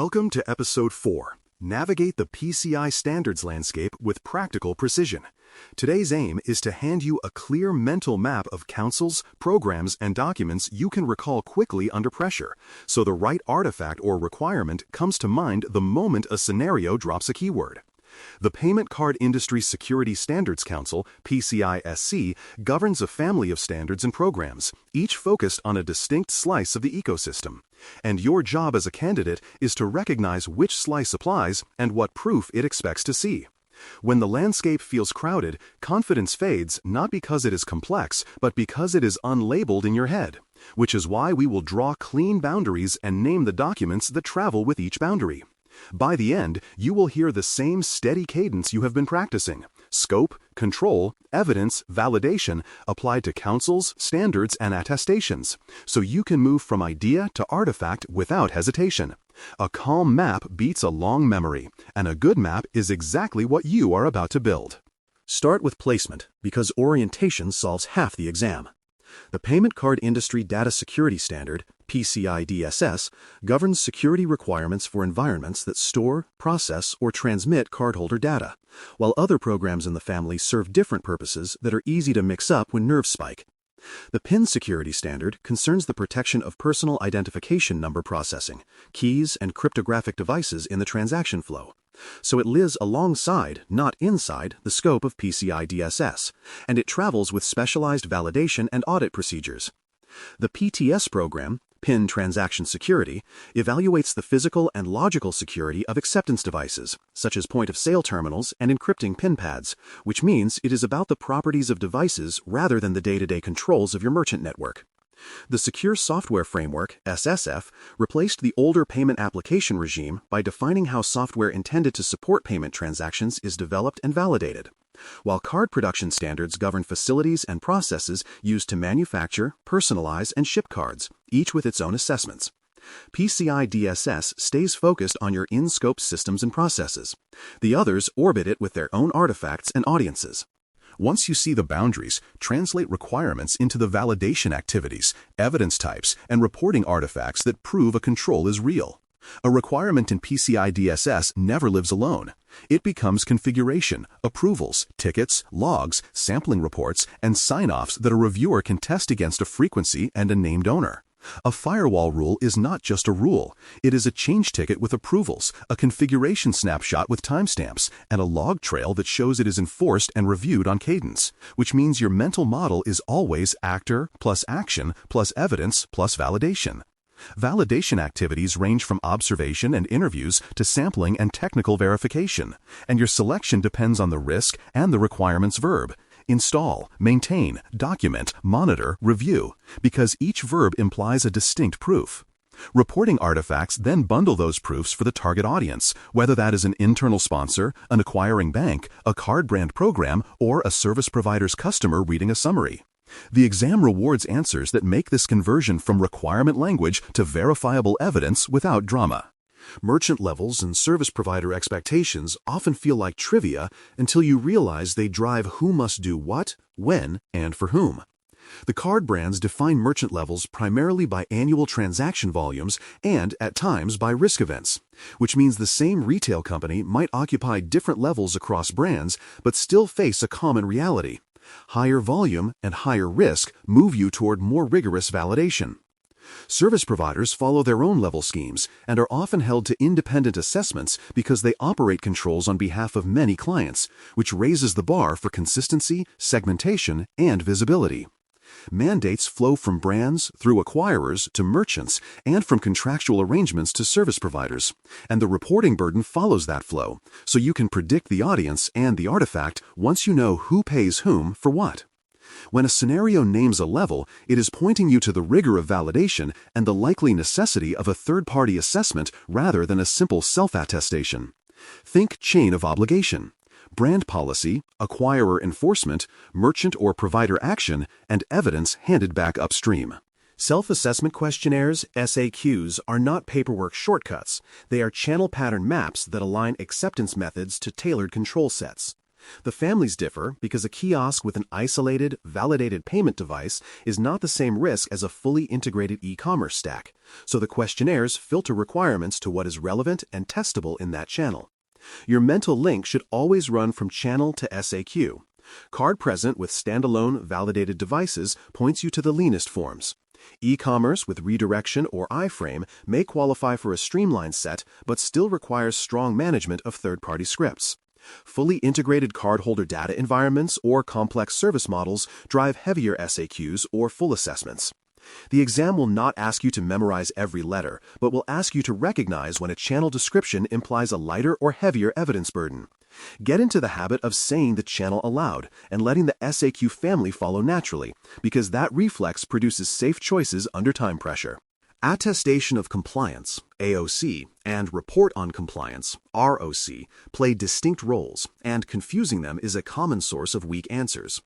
Welcome to Episode 4. Navigate the PCI standards landscape with practical precision. Today's aim is to hand you a clear mental map of councils, programs, and documents you can recall quickly under pressure, so the right artifact or requirement comes to mind the moment a scenario drops a keyword. The Payment Card Industry Security Standards Council, PCI-SC, governs a family of standards and programs, each focused on a distinct slice of the ecosystem. And your job as a candidate is to recognize which slice applies and what proof it expects to see. When the landscape feels crowded, confidence fades not because it is complex, but because it is unlabeled in your head, which is why we will draw clean boundaries and name the documents that travel with each boundary. By the end, you will hear the same steady cadence you have been practicing: scope, control, evidence, validation applied to councils, standards, and attestations, so you can move from idea to artifact without hesitation. A calm map beats a long memory, and a good map is exactly what you are about to build. Start with placement, because orientation solves half the exam. The Payment Card Industry Data Security Standard, PCI DSS, governs security requirements for environments that store, process, or transmit cardholder data, while other programs in the family serve different purposes that are easy to mix up when nerves spike. The PIN security standard concerns the protection of personal identification number processing, keys, and cryptographic devices in the transaction flow. So it lives alongside, not inside, the scope of PCI DSS, and it travels with specialized validation and audit procedures. The PTS program, PIN Transaction Security, evaluates the physical and logical security of acceptance devices, such as point-of-sale terminals and encrypting PIN pads, which means it is about the properties of devices rather than the day-to-day controls of your merchant network. The Secure Software Framework, SSF, replaced the older payment application regime by defining how software intended to support payment transactions is developed and validated, while card production standards govern facilities and processes used to manufacture, personalize, and ship cards, each with its own assessments. PCI DSS stays focused on your in-scope systems and processes. The others orbit it with their own artifacts and audiences. Once you see the boundaries, translate requirements into the validation activities, evidence types, and reporting artifacts that prove a control is real. A requirement in PCI DSS never lives alone. It becomes configuration, approvals, tickets, logs, sampling reports, and sign-offs that a reviewer can test against a frequency and a named owner. A firewall rule is not just a rule. It is a change ticket with approvals, a configuration snapshot with timestamps, and a log trail that shows it is enforced and reviewed on cadence, which means your mental model is always actor plus action plus evidence plus validation. Validation activities range from observation and interviews to sampling and technical verification, and your selection depends on the risk and the requirement's verb: install, maintain, document, monitor, review, because each verb implies a distinct proof. Reporting artifacts then bundle those proofs for the target audience, whether that is an internal sponsor, an acquiring bank, a card brand program, or a service provider's customer reading a summary. The exam rewards answers that make this conversion from requirement language to verifiable evidence without drama. Merchant levels and service provider expectations often feel like trivia until you realize they drive who must do what, when, and for whom. The card brands define merchant levels primarily by annual transaction volumes and, at times, by risk events, which means the same retail company might occupy different levels across brands but still face a common reality. Higher volume and higher risk move you toward more rigorous validation. Service providers follow their own level schemes and are often held to independent assessments because they operate controls on behalf of many clients, which raises the bar for consistency, segmentation, and visibility. Mandates flow from brands through acquirers to merchants and from contractual arrangements to service providers, and the reporting burden follows that flow, so you can predict the audience and the artifact once you know who pays whom for what. When a scenario names a level, it is pointing you to the rigor of validation and the likely necessity of a third-party assessment rather than a simple self-attestation. Think chain of obligation: brand policy, acquirer enforcement, merchant or provider action, and evidence handed back upstream. Self-assessment questionnaires, SAQs, are not paperwork shortcuts. They are channel pattern maps that align acceptance methods to tailored control sets. The families differ because a kiosk with an isolated, validated payment device is not the same risk as a fully integrated e-commerce stack, so the questionnaires filter requirements to what is relevant and testable in that channel. Your mental link should always run from channel to SAQ. Card present with standalone validated devices points you to the leanest forms. E-commerce with redirection or iframe may qualify for a streamlined set but still requires strong management of third-party scripts. Fully integrated cardholder data environments or complex service models drive heavier SAQs or full assessments. The exam will not ask you to memorize every letter, but will ask you to recognize when a channel description implies a lighter or heavier evidence burden. Get into the habit of saying the channel aloud and letting the SAQ family follow naturally, because that reflex produces safe choices under time pressure. Attestation of compliance, AOC, and report on compliance, ROC, play distinct roles, and confusing them is a common source of weak answers.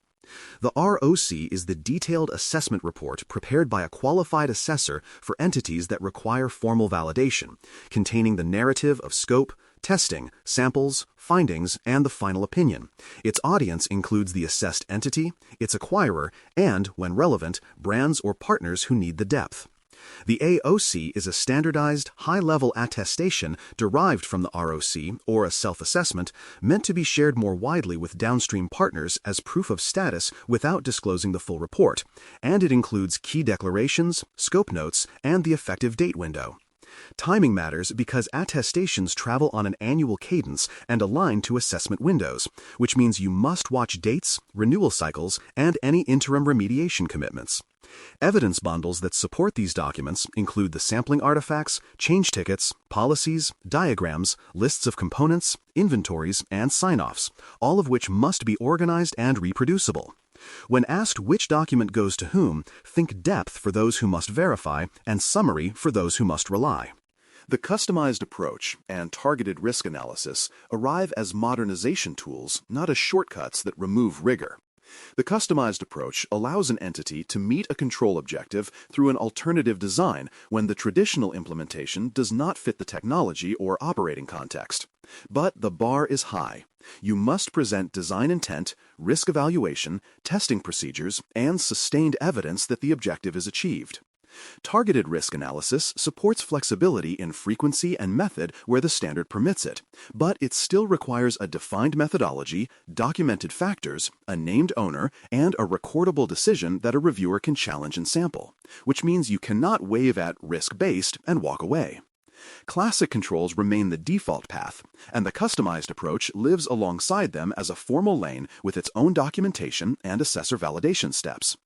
The ROC is the detailed assessment report prepared by a qualified assessor for entities that require formal validation, containing the narrative of scope, testing, samples, findings, and the final opinion. Its audience includes the assessed entity, its acquirer, and, when relevant, brands or partners who need the depth. The AOC is a standardized, high-level attestation derived from the ROC, or a self-assessment, meant to be shared more widely with downstream partners as proof of status without disclosing the full report, and it includes key declarations, scope notes, and the effective date window. Timing matters because attestations travel on an annual cadence and align to assessment windows, which means you must watch dates, renewal cycles, and any interim remediation commitments. Evidence bundles that support these documents include the sampling artifacts, change tickets, policies, diagrams, lists of components, inventories, and sign-offs, all of which must be organized and reproducible. When asked which document goes to whom, think depth for those who must verify and summary for those who must rely. The customized approach and targeted risk analysis arrive as modernization tools, not as shortcuts that remove rigor. The customized approach allows an entity to meet a control objective through an alternative design when the traditional implementation does not fit the technology or operating context. But the bar is high. You must present design intent, risk evaluation, testing procedures, and sustained evidence that the objective is achieved. Targeted risk analysis supports flexibility in frequency and method where the standard permits it, but it still requires a defined methodology, documented factors, a named owner, and a recordable decision that a reviewer can challenge and sample, which means you cannot wave at risk-based and walk away. Classic controls remain the default path, and the customized approach lives alongside them as a formal lane with its own documentation and assessor validation steps.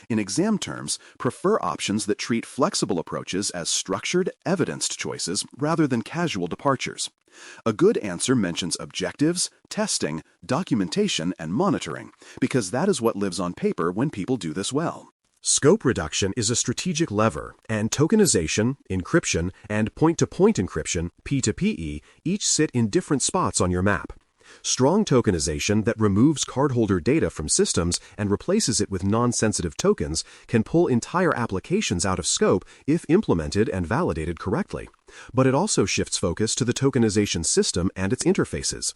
In exam terms, prefer options that treat flexible approaches as structured, evidenced choices rather than casual departures. A good answer mentions objectives, testing, documentation, and monitoring, because that is what lives on paper when people do this well. Scope reduction is a strategic lever, and tokenization, encryption, and point-to-point encryption, P2PE, each sit in different spots on your map. Strong tokenization that removes cardholder data from systems and replaces it with non-sensitive tokens can pull entire applications out of scope if implemented and validated correctly. But it also shifts focus to the tokenization system and its interfaces.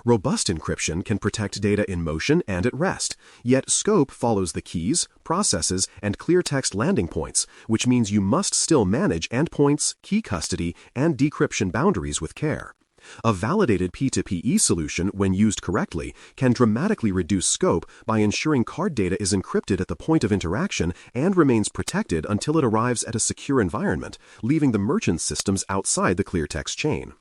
Robust encryption can protect data in motion and at rest, yet scope follows the keys, processes, and clear text landing points, which means you must still manage endpoints, key custody, and decryption boundaries with care. A validated P2PE solution, when used correctly, can dramatically reduce scope by ensuring card data is encrypted at the point of interaction and remains protected until it arrives at a secure environment, leaving the merchant's systems outside the cleartext chain.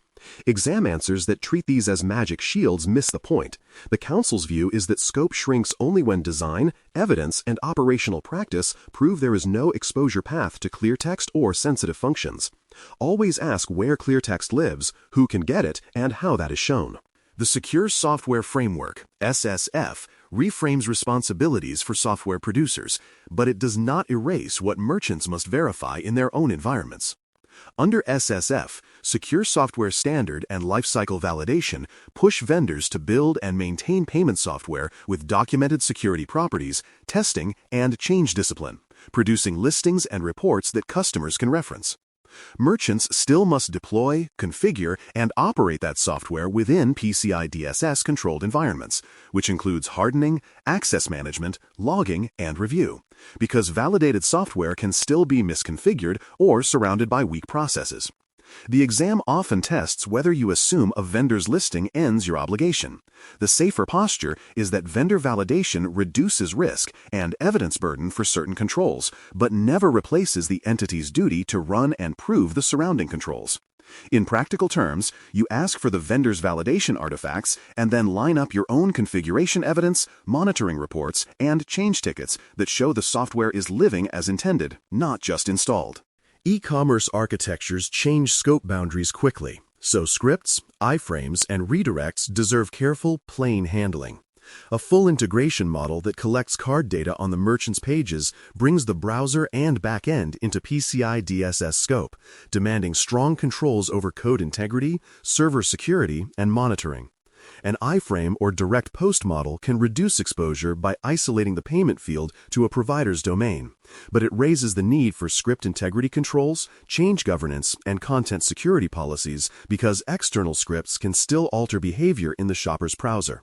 Exam answers that treat these as magic shields miss the point. The Council's view is that scope shrinks only when design, evidence, and operational practice prove there is no exposure path to cleartext or sensitive functions. Always ask where cleartext lives, who can get it, and how that is shown. The Secure Software Framework, SSF, reframes responsibilities for software producers, but it does not erase what merchants must verify in their own environments. Under SSF, Secure Software Standard and Lifecycle Validation push vendors to build and maintain payment software with documented security properties, testing, and change discipline, producing listings and reports that customers can reference. Merchants still must deploy, configure, and operate that software within PCI DSS-controlled environments, which includes hardening, access management, logging, and review, because validated software can still be misconfigured or surrounded by weak processes. The exam often tests whether you assume a vendor's listing ends your obligation. The safer posture is that vendor validation reduces risk and evidence burden for certain controls, but never replaces the entity's duty to run and prove the surrounding controls. In practical terms, you ask for the vendor's validation artifacts and then line up your own configuration evidence, monitoring reports, and change tickets that show the software is living as intended, not just installed. E-commerce architectures change scope boundaries quickly, so scripts, iframes, and redirects deserve careful, plain handling. A full integration model that collects card data on the merchant's pages brings the browser and backend into PCI DSS scope, demanding strong controls over code integrity, server security, and monitoring. An iframe or direct post model can reduce exposure by isolating the payment field to a provider's domain, but it raises the need for script integrity controls, change governance, and content security policies because external scripts can still alter behavior in the shopper's browser.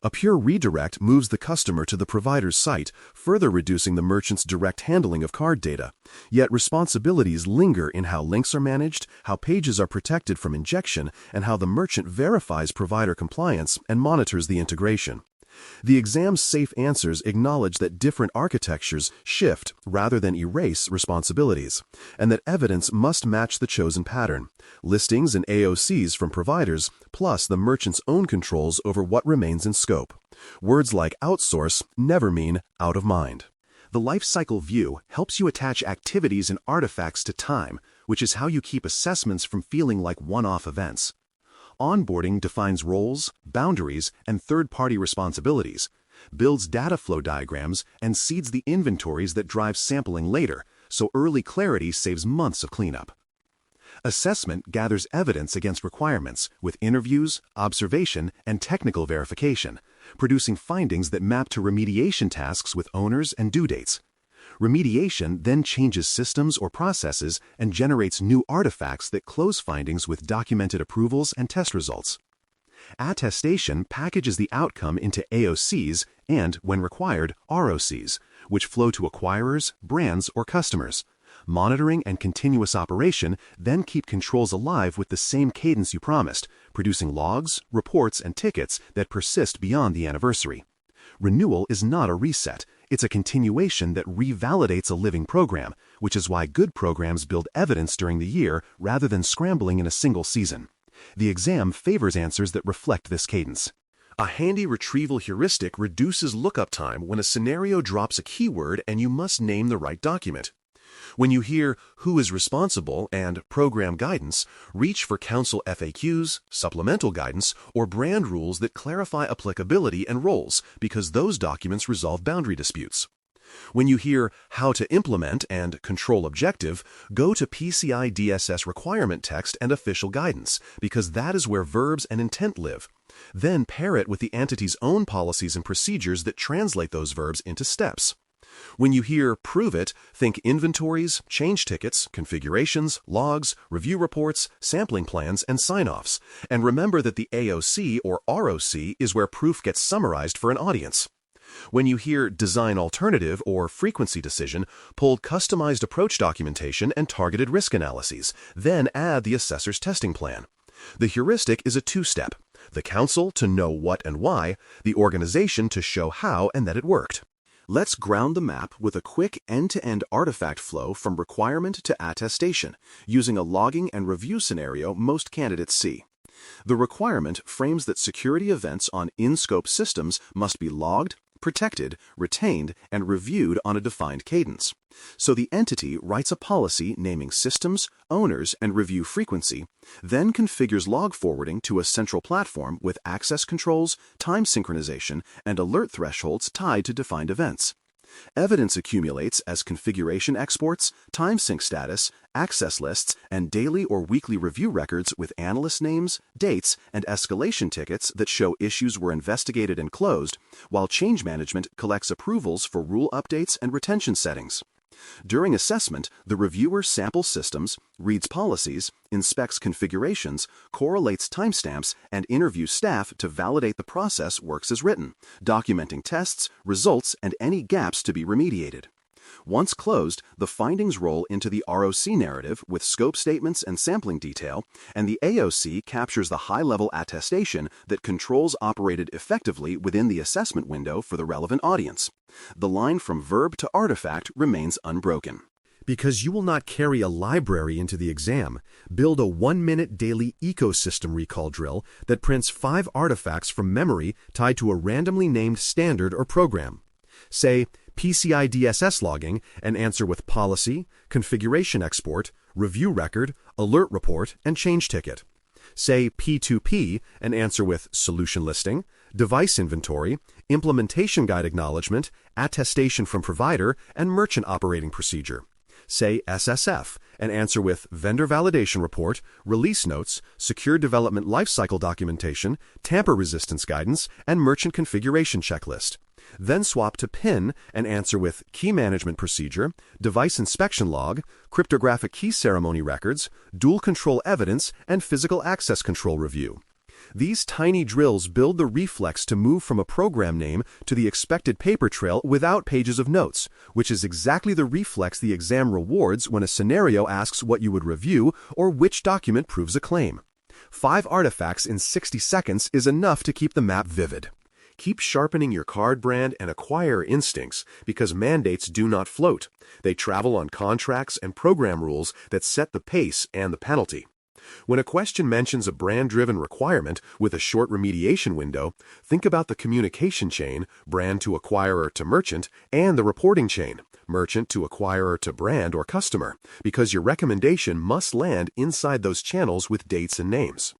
A pure redirect moves the customer to the provider's site, further reducing the merchant's direct handling of card data. Yet responsibilities linger in how links are managed, how pages are protected from injection, and how the merchant verifies provider compliance and monitors the integration. The exam's safe answers acknowledge that different architectures shift rather than erase responsibilities, and that evidence must match the chosen pattern, listings and AOCs from providers, plus the merchant's own controls over what remains in scope. Words like outsource never mean out of mind. The lifecycle view helps you attach activities and artifacts to time, which is how you keep assessments from feeling like one-off events. Onboarding defines roles, boundaries, and third-party responsibilities, builds data flow diagrams, and seeds the inventories that drive sampling later, so early clarity saves months of cleanup. Assessment gathers evidence against requirements with interviews, observation, and technical verification, producing findings that map to remediation tasks with owners and due dates. Remediation then changes systems or processes and generates new artifacts that close findings with documented approvals and test results. Attestation packages the outcome into AOCs and, when required, ROCs, which flow to acquirers, brands, or customers. Monitoring and continuous operation then keep controls alive with the same cadence you promised, producing logs, reports, and tickets that persist beyond the anniversary. Renewal is not a reset. It's a continuation that revalidates a living program, which is why good programs build evidence during the year rather than scrambling in a single season. The exam favors answers that reflect this cadence. A handy retrieval heuristic reduces lookup time when a scenario drops a keyword and you must name the right document. When you hear "who is responsible" and "program guidance," reach for council FAQs, supplemental guidance, or brand rules that clarify applicability and roles, because those documents resolve boundary disputes. When you hear "how to implement" and "control objective," go to PCI DSS requirement text and official guidance, because that is where verbs and intent live. Then pair it with the entity's own policies and procedures that translate those verbs into steps. When you hear "prove it," think inventories, change tickets, configurations, logs, review reports, sampling plans, and sign-offs. And remember that the AOC or ROC is where proof gets summarized for an audience. When you hear "design alternative" or "frequency decision," pull customized approach documentation and targeted risk analyses, then add the assessor's testing plan. The heuristic is a two-step: the council to know what and why, the organization to show how and that it worked. Let's ground the map with a quick end-to-end artifact flow from requirement to attestation, using a logging and review scenario most candidates see. The requirement frames that security events on in-scope systems must be logged, protected, retained, and reviewed on a defined cadence. So the entity writes a policy naming systems, owners, and review frequency, then configures log forwarding to a central platform with access controls, time synchronization, and alert thresholds tied to defined events. Evidence accumulates as configuration exports, time sync status, access lists, and daily or weekly review records with analyst names, dates, and escalation tickets that show issues were investigated and closed, while change management collects approvals for rule updates and retention settings. During assessment, the reviewer samples systems, reads policies, inspects configurations, correlates timestamps, and interviews staff to validate the process works as written, documenting tests, results, and any gaps to be remediated. Once closed, the findings roll into the ROC narrative with scope statements and sampling detail, and the AOC captures the high-level attestation that controls operated effectively within the assessment window for the relevant audience. The line from verb to artifact remains unbroken. Because you will not carry a library into the exam, build a 1-minute daily ecosystem recall drill that prints 5 artifacts from memory tied to a randomly named standard or program. Say, PCI DSS logging and answer with policy, configuration export, review record, alert report, and change ticket. Say P2P and answer with solution listing, device inventory, implementation guide acknowledgement, attestation from provider, and merchant operating procedure. Say SSF and answer with vendor validation report, release notes, secure development lifecycle documentation, tamper resistance guidance, and merchant configuration checklist. Then swap to PIN and answer with key management procedure, device inspection log, cryptographic key ceremony records, dual control evidence, and physical access control review. These tiny drills build the reflex to move from a program name to the expected paper trail without pages of notes, which is exactly the reflex the exam rewards when a scenario asks what you would review or which document proves a claim. 5 artifacts in 60 seconds is enough to keep the map vivid. Keep sharpening your card brand and acquire instincts, because mandates do not float. They travel on contracts and program rules that set the pace and the penalty. When a question mentions a brand-driven requirement with a short remediation window, think about the communication chain, brand to acquirer to merchant, and the reporting chain, merchant to acquirer to brand or customer, because your recommendation must land inside those channels with dates and names.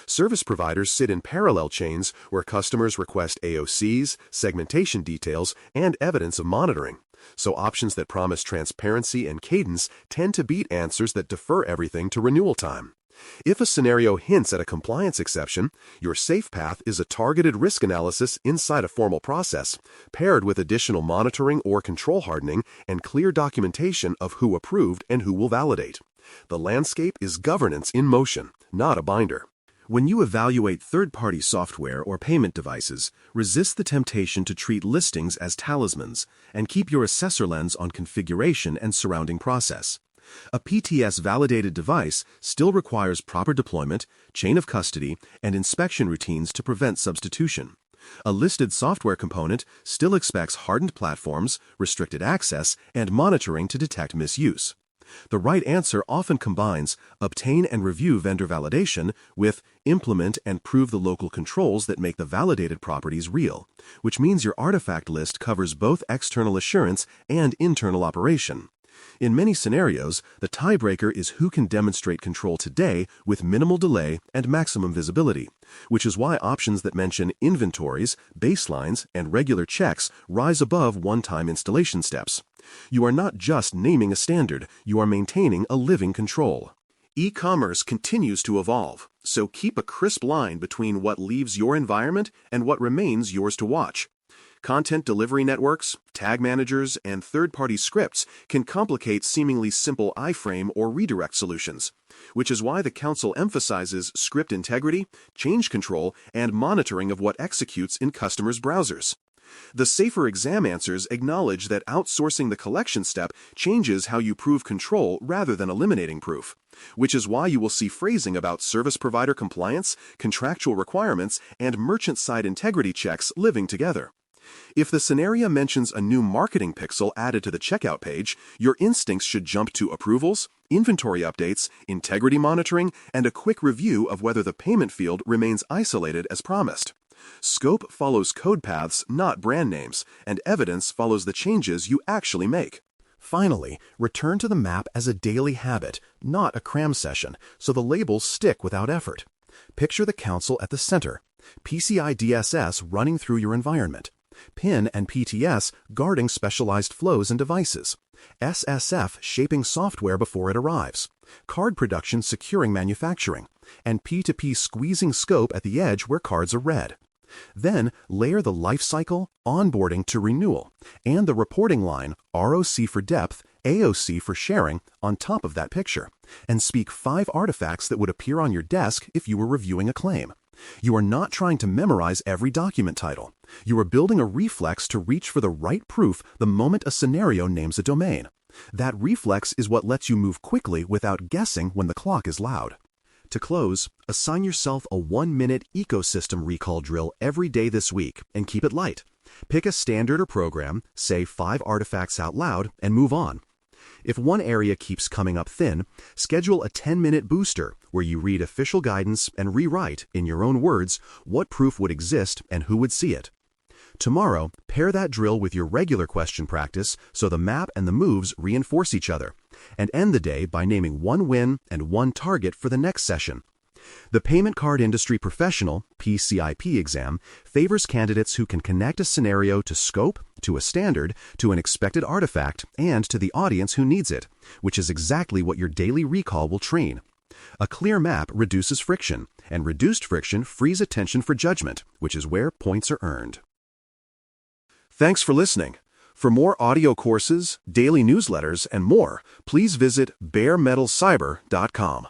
Service providers sit in parallel chains where customers request AOCs, segmentation details, and evidence of monitoring. So options that promise transparency and cadence tend to beat answers that defer everything to renewal time. If a scenario hints at a compliance exception, your safe path is a targeted risk analysis inside a formal process, paired with additional monitoring or control hardening and clear documentation of who approved and who will validate. The landscape is governance in motion, not a binder. When you evaluate third-party software or payment devices, resist the temptation to treat listings as talismans and keep your assessor lens on configuration and surrounding process. A PTS-validated device still requires proper deployment, chain of custody, and inspection routines to prevent substitution. A listed software component still expects hardened platforms, restricted access, and monitoring to detect misuse. The right answer often combines obtain and review vendor validation with implement and prove the local controls that make the validated properties real, which means your artifact list covers both external assurance and internal operation. In many scenarios, the tiebreaker is who can demonstrate control today with minimal delay and maximum visibility, which is why options that mention inventories, baselines, and regular checks rise above one-time installation steps. You are not just naming a standard, you are maintaining a living control. E-commerce continues to evolve, so keep a crisp line between what leaves your environment and what remains yours to watch. Content delivery networks, tag managers, and third-party scripts can complicate seemingly simple iframe or redirect solutions, which is why the Council emphasizes script integrity, change control, and monitoring of what executes in customers' browsers. The safer exam answers acknowledge that outsourcing the collection step changes how you prove control rather than eliminating proof, which is why you will see phrasing about service provider compliance, contractual requirements, and merchant-side integrity checks living together. If the scenario mentions a new marketing pixel added to the checkout page, your instincts should jump to approvals, inventory updates, integrity monitoring, and a quick review of whether the payment field remains isolated as promised. Scope follows code paths, not brand names, and evidence follows the changes you actually make. Finally, return to the map as a daily habit, not a cram session, so the labels stick without effort. Picture the Council at the center, PCI DSS running through your environment, PIN and PTS guarding specialized flows and devices, SSF shaping software before it arrives, card production securing manufacturing, and P2P squeezing scope at the edge where cards are read. Then layer the life cycle, onboarding to renewal, and the reporting line, ROC for depth, AOC for sharing, on top of that picture, and speak 5 artifacts that would appear on your desk if you were reviewing a claim. You are not trying to memorize every document title. You are building a reflex to reach for the right proof the moment a scenario names a domain. That reflex is what lets you move quickly without guessing when the clock is loud. To close, assign yourself a 1-minute ecosystem recall drill every day this week and keep it light. Pick a standard or program, say 5 artifacts out loud, and move on. If one area keeps coming up thin, schedule a 10-minute booster where you read official guidance and rewrite, in your own words, what proof would exist and who would see it. Tomorrow, pair that drill with your regular question practice so the map and the moves reinforce each other, and end the day by naming 1 win and 1 target for the next session. The Payment Card Industry Professional (PCIP) exam favors candidates who can connect a scenario to scope, to a standard, to an expected artifact, and to the audience who needs it, which is exactly what your daily recall will train. A clear map reduces friction, and reduced friction frees attention for judgment, which is where points are earned. Thanks for listening. For more audio courses, daily newsletters, and more, please visit baremetalcyber.com.